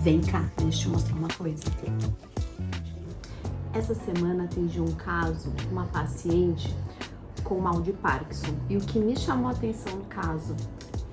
Vem cá, deixa eu te mostrar uma coisa. Essa semana atendi um caso, uma paciente com mal de Parkinson. E o que me chamou a atenção no caso?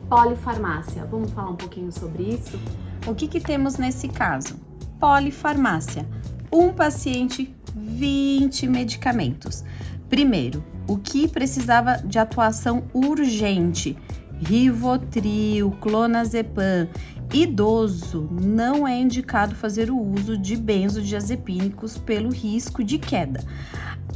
Polifarmácia. Vamos falar um pouquinho sobre isso? O que temos nesse caso? Polifarmácia. Um paciente, 20 medicamentos. Primeiro, o que precisava de atuação urgente? Rivotril, clonazepam. Idoso, não é indicado fazer o uso de benzodiazepínicos pelo risco de queda.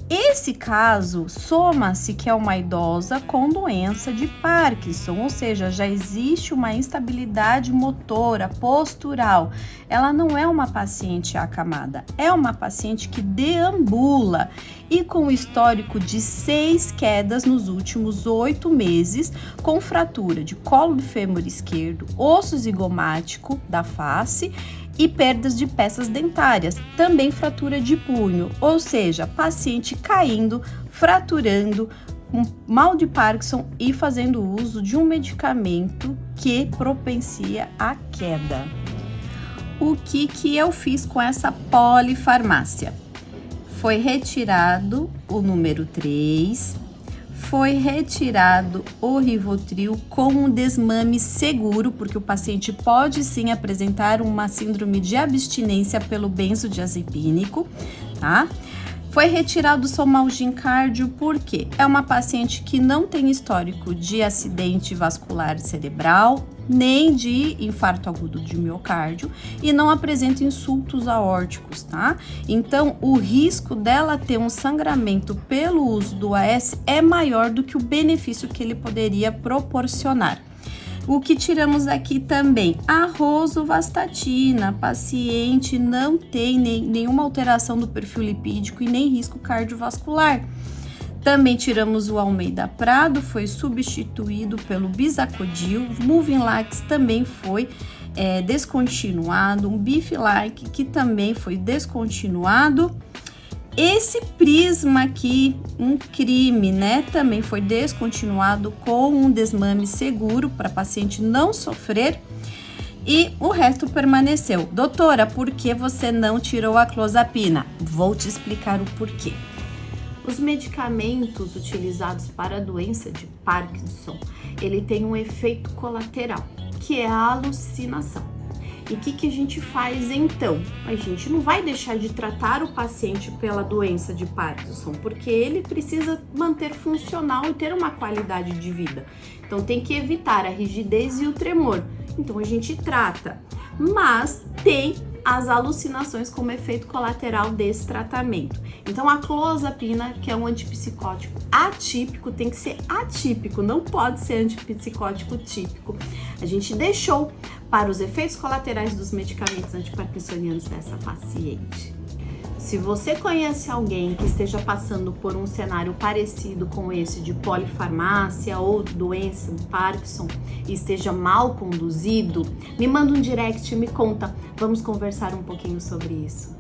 Esse caso soma-se que é uma idosa com doença de Parkinson, ou seja, já existe uma instabilidade motora, postural. Ela não é uma paciente acamada, é uma paciente que deambula e com histórico de 6 quedas nos últimos 8 meses, com fratura de colo do fêmur esquerdo, osso zigomático da face e perdas de peças dentárias, também fratura de punho, ou seja, paciente caindo, fraturando, com mal de Parkinson e fazendo uso de um medicamento que propicia a queda. O que eu fiz com essa polifarmácia? Foi retirado o número 3, foi retirado o Rivotril com um desmame seguro, porque o paciente pode sim apresentar uma síndrome de abstinência pelo benzodiazepínico, tá? Foi retirado o Somalgin Cardio porque é uma paciente que não tem histórico de acidente vascular cerebral, nem de infarto agudo de miocárdio e não apresenta insultos aórticos, tá? Então, o risco dela ter um sangramento pelo uso do AS é maior do que o benefício que ele poderia proporcionar. O que tiramos aqui também, a rosuvastatina, paciente não tem nenhuma alteração do perfil lipídico e nem risco cardiovascular. Também tiramos o Almeida Prado, foi substituído pelo Bizacodil, Movimlax também foi descontinuado, um Biflac que também foi descontinuado. Esse Prisma aqui, um crime, né? Também foi descontinuado com um desmame seguro para paciente não sofrer e o resto permaneceu. Doutora, por que você não tirou a clozapina? Vou te explicar o porquê. Os medicamentos utilizados para a doença de Parkinson, ele tem um efeito colateral, que é a alucinação. E o que a gente faz então? A gente não vai deixar de tratar o paciente pela doença de Parkinson, porque ele precisa manter funcional e ter uma qualidade de vida. Então tem que evitar a rigidez e o tremor. Então a gente trata, mas tem as alucinações como efeito colateral desse tratamento. Então a clozapina, que é um antipsicótico atípico, tem que ser atípico, não pode ser antipsicótico típico. A gente deixou para os efeitos colaterais dos medicamentos antiparkinsonianos dessa paciente. Se você conhece alguém que esteja passando por um cenário parecido com esse de polifarmácia ou doença do Parkinson e esteja mal conduzido, me manda um direct e me conta. Vamos conversar um pouquinho sobre isso.